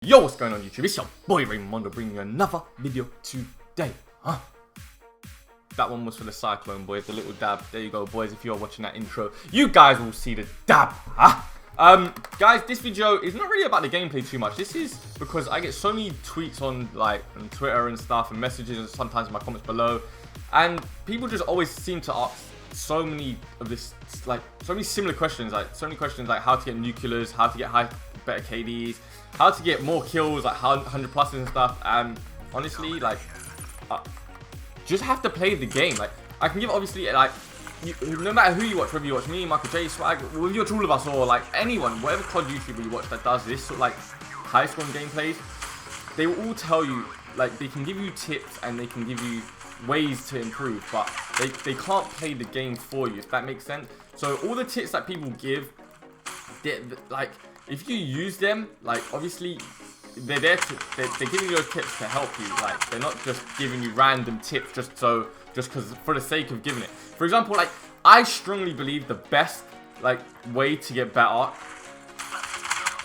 Yo, what's going on YouTube? It's your boy Raymondo bringing you another video today. That one was for the Cyclone boys, the little dab. There you go, boys. If you're watching that intro, you guys will see the dab. Guys, this video is not really about the gameplay too much. This is because I get so many tweets on on Twitter and stuff, and messages, and sometimes in my comments below, and people just always seem to ask so many of this, so many similar questions, so many questions like how to get nuclears, how to get better KDs, how to get more kills, like 100 pluses and stuff. And honestly, just have to play the game. I can give obviously no matter who you watch, whether you watch me, Michael J, Swag, whether you watch all of us, or anyone, whatever COD YouTuber you watch that does this sort of high scoring gameplays, they will all tell you, they can give you tips and they can give you ways to improve, but they can't play the game for you, if that makes sense. So all the tips that people give, if you use them, obviously they're there to, they're giving you those tips to help you. They're not just giving you random tips just because for the sake of giving it. For example, I strongly believe the best way to get better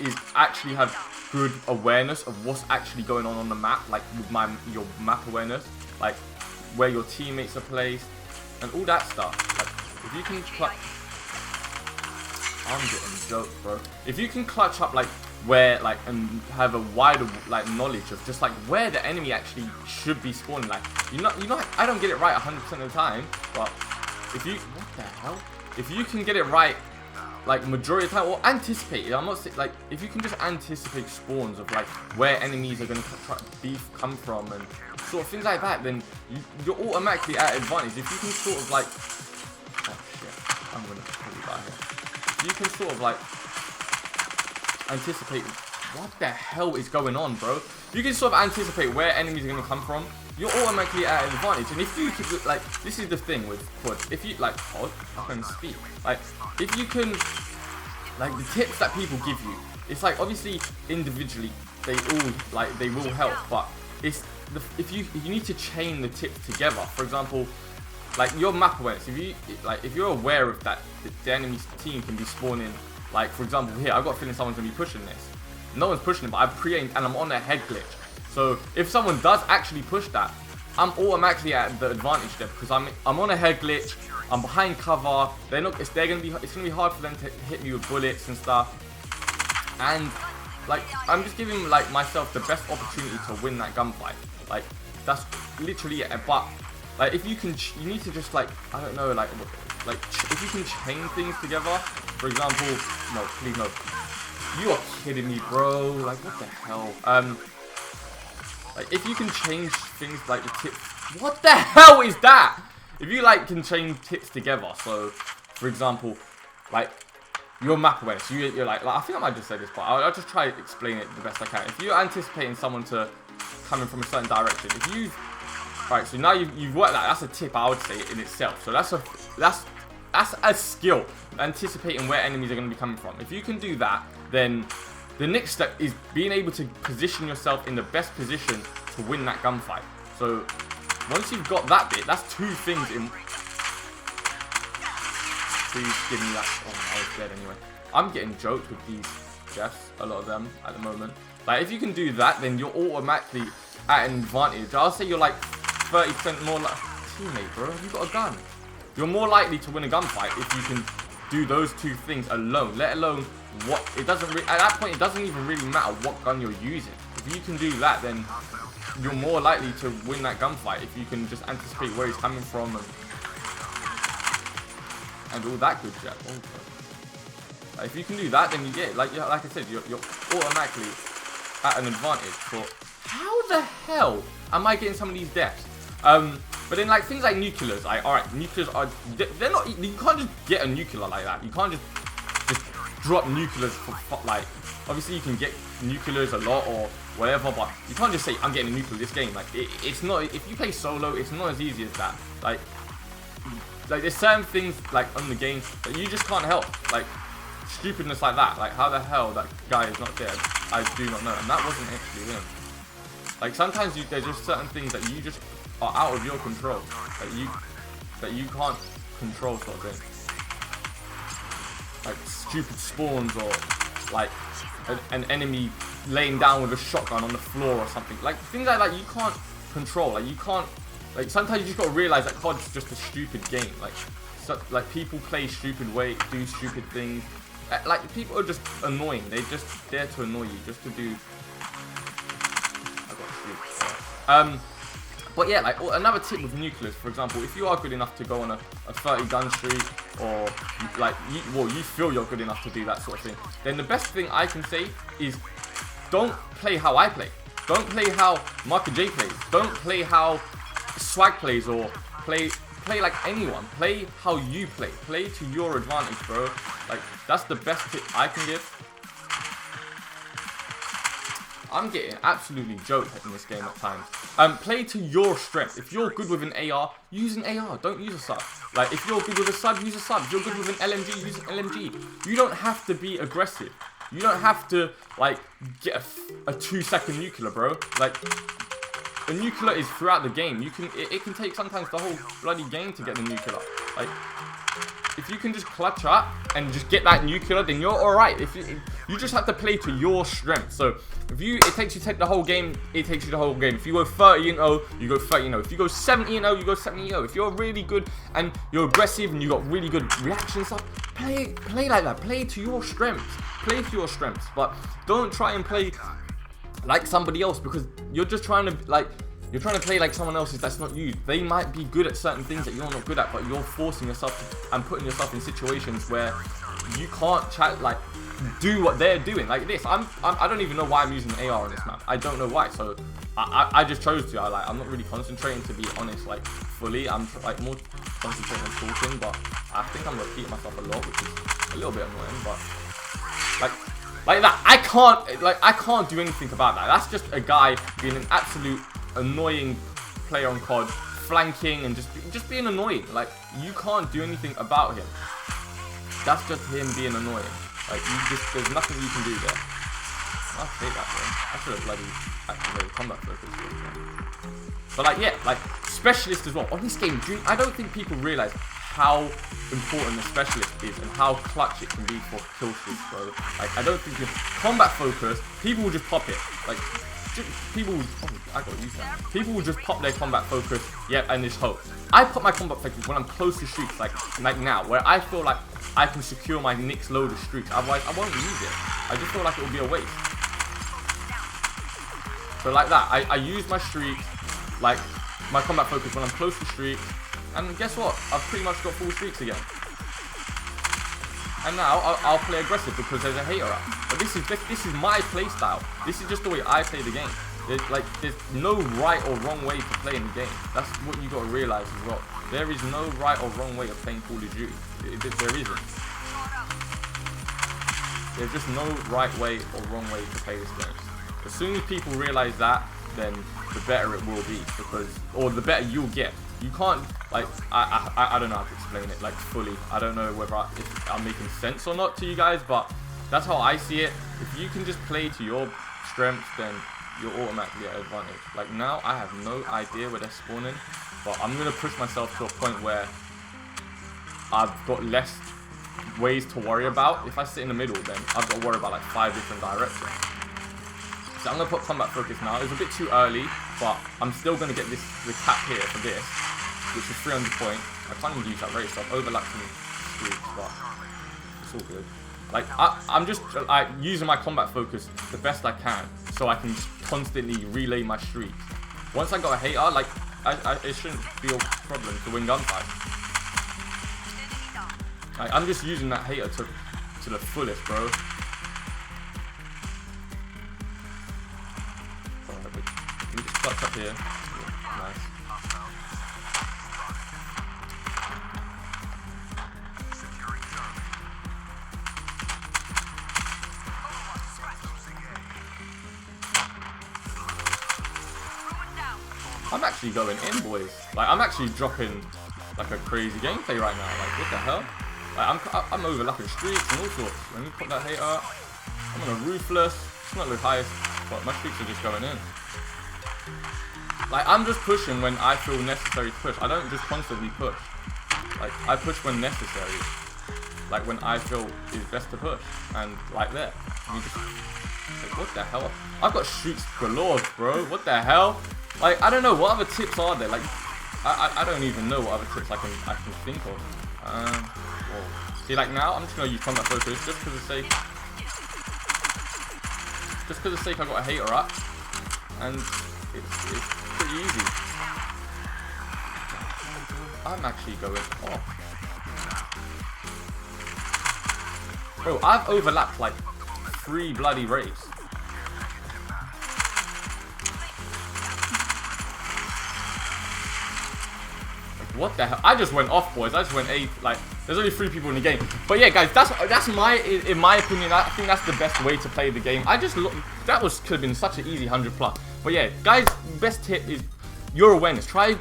is actually have good awareness of what's actually going on the map, with your map awareness, where your teammates are placed and all that stuff. If you can I'm getting joked, bro. If you can clutch up where and have a wider knowledge of just where the enemy actually should be spawning, you know I don't get it right 100% of the time, but if you if you can get it right majority of the time, or anticipate it, I'm not saying if you can just anticipate spawns of where enemies are going to come from and sort of things like that, then you're automatically at advantage. If you can sort of oh shit, I'm gonna pull you back here. You can sort of anticipate what the hell is going on, bro. You can sort of anticipate where enemies are going to come from. You're automatically at an advantage. And if you can, this is the thing with COD. If you COD, I can speak. If you can, the tips that people give you, it's obviously individually they all they will help, but it's if you need to chain the tips together. For example, your map awareness, if you're aware of that the enemy's team can be spawning, for example here, I've got a feeling someone's gonna be pushing this. No one's pushing it, but I've pre-aimed and I'm on a head glitch. So if someone does actually push that, I'm automatically at the advantage there because I'm on a head glitch, I'm behind cover. It's gonna be hard for them to hit me with bullets and stuff. And I'm just giving myself the best opportunity to win that gunfight. That's literally it. But if you can, you need to just I don't know, if you can chain things together. For example, no, please no. You are kidding me, bro. What the hell? If you can change things the tips. What the hell is that? If you can change tips together. So, for example, your map awareness. You're I think I might just say this, but I'll just try to explain it the best I can. If you're anticipating someone to coming from a certain direction, if you've right, so now you've worked that. That's a tip, I would say, in itself. So that's a skill, anticipating where enemies are going to be coming from. If you can do that, then the next step is being able to position yourself in the best position to win that gunfight. So once you've got that bit, that's two things in. Please give me that. Oh, I was dead anyway. I'm getting joked with these deaths, a lot of them at the moment. If you can do that, then you're automatically at an advantage. I'll say you're 30% more teammate, bro. Have you got a gun? You're more likely to win a gunfight if you can do those two things alone. Let alone what it doesn't. At that point, it doesn't even really matter what gun you're using. If you can do that, then you're more likely to win that gunfight if you can just anticipate where he's coming from and all that good shit. If you can do that, then you get like I said, you're automatically at an advantage. For how the hell am I getting some of these deaths? But then things like nuclears, alright, nuclears are, they're not, you can't just get a nuclear like that. You can't just drop nuclears for obviously you can get nuclears a lot or whatever, but you can't just say I'm getting a nuclear this game. It's not, if you play solo, it's not as easy as that. There's certain things on the game that you just can't help. Stupidness like that. How the hell that guy is not dead, I do not know. And that wasn't actually him. Sometimes there's just certain things that you just are out of your control, that you can't control, sort of thing. Stupid spawns, or an enemy laying down with a shotgun on the floor or something. Like things like that you can't control. Like you can't. Like sometimes you just gotta realize that COD's just a stupid game. Like people play stupid ways, do stupid things. Like people are just annoying. They just dare to annoy you just to do. I got shoot. But yeah, like another tip with nucleus, for example, if you are good enough to go on a 30 gun streak, or like you feel you're good enough to do that sort of thing, then the best thing I can say is don't play how I play. Don't play how Marker J plays. Don't play how Swag plays, or play like anyone. Play how you play. Play to your advantage, bro. Like that's the best tip I can give. I'm getting absolutely joked in this game at times. Play to your strength. If you're good with an AR, use an AR. Don't use a sub. Like, if you're good with a sub, use a sub. If you're good with an LMG, use an LMG. You don't have to be aggressive. You don't have to, like, get a 2-second nuclear, bro. Like, a nuclear is throughout the game. It can take sometimes the whole bloody game to get the nuclear. Like, if you can just clutch up and just get that nuclear, then you're alright. If you just have to play to your strength. So if it takes you to take the whole game, it takes you the whole game. If you go 30-0, you go 30-0. If you go 70-0, you go 70-0. If you're really good and you're aggressive and you got really good reaction stuff, play like that. Play to your strengths. Play to your strengths. But don't try and play like somebody else, because you're just trying to play like someone else's that's not you. They might be good at certain things that you're not good at, but you're forcing yourself and putting yourself in situations where you can't do what they're doing. Like this, I don't even know why I'm using an AR on this map. I don't know why. So I just chose to. I'm not really concentrating, to be honest. Like fully, I'm like more concentrating on talking, but I think I'm repeating myself a lot, which is a little bit annoying. But like that, I can't do anything about that. That's just a guy being an absolute annoying player on COD, flanking and just being annoying. Like, you can't do anything about him. That's just him being annoying. Like, there's nothing you can do there. I'll take that, bro. I should have bloody activated combat focus. But like, yeah, like specialist as well on this game. I don't think people realize how important the specialist is and how clutch it can be for kill streaks, bro. Like, I don't think combat focus, people will just pop it. Like, people will just pop their combat focus, yep, and just hope. I pop my combat focus when I'm close to streaks, like now, where I feel like I can secure my next load of streaks. Otherwise, I won't use it. I just feel like it will be a waste. So like that, I use my streaks, like my combat focus when I'm close to streaks, and guess what? I've pretty much got full streaks again. And now I'll play aggressive because there's a hater up. But this is my play style. This is just the way I play the game. There's no right or wrong way to play in the game. That's what you got to realize as well. There is no right or wrong way of playing Call of Duty. There isn't. There's just no right way or wrong way to play this game. As soon as people realize that, then the better it will be, or the better you'll get. You can't, like, I don't know how to explain it, like, fully. I don't know whether if I'm making sense or not to you guys, but that's how I see it. If you can just play to your strengths, then you're automatically at advantage. Like, now, I have no idea where they're spawning, but I'm going to push myself to a point where I've got less ways to worry about. If I sit in the middle, then I've got to worry about, like, 5 different directions. So I'm going to put combat focus now. It's a bit too early, but I'm still going to get the cap here for this, which is 300 point. I can't even use that rate, so I've overlapped some streaks, but it's all good. Like, I'm just using my combat focus the best I can, so I can just constantly relay my streaks. Once I got a hater, like, it shouldn't be a problem to win gunfight. Like, I'm just using that hater to the fullest, bro. Let me just clutch up here. Yeah, nice. I'm actually going in, boys. Like, I'm actually dropping like a crazy gameplay right now. Like, what the hell? Like, I'm overlapping streaks and all sorts. Let me put that hater up. I'm on a ruthless. It's not the highest, but my streaks are just going in. Like, I'm just pushing when I feel necessary to push. I don't just constantly push. Like, I push when necessary. like when I feel is best to push, and like there. You just, like, what the hell? I've got shoots galore, bro. What the hell? Like, I don't know, what other tips are there? Like, I don't even know what other tips I can think of. Well, see, like now, I'm just gonna use combat focus just because of sake. Just because of sake, I got a hater up, and it's pretty easy. I'm actually going off. Bro, I've overlapped like 3 bloody raves. What the hell? I just went off, boys. I just went 8. Like, there's only 3 people in the game. But yeah, guys, that's my, in my opinion, I think that's the best way to play the game. I just look, that could have been such an easy 100+. But yeah, guys, best tip is your awareness. Try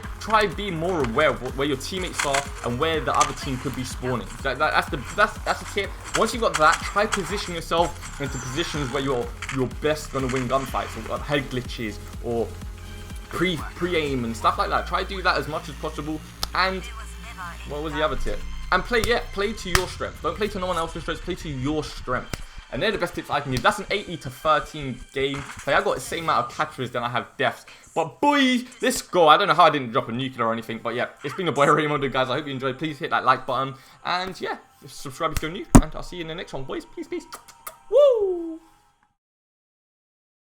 be more aware of where your teammates are and where the other team could be spawning. That's the tip. Once you got that, try position yourself into positions where you're best gonna win gunfights, or head glitches, or pre-aim and stuff like that. Try to do that as much as possible. And what was the other tip? And play to your strength. Don't play to no one else's strength. Play to your strength. And they're the best tips I can give. That's an 80-13 game. Like, I got the same amount of catchers than I have deaths. But boy, let's go. I don't know how I didn't drop a nuclear or anything. But yeah, it's been your boy Raymondo, guys. I hope you enjoyed. Please hit that like button. And yeah, subscribe if you're new. And I'll see you in the next one, boys. Peace, peace. Woo!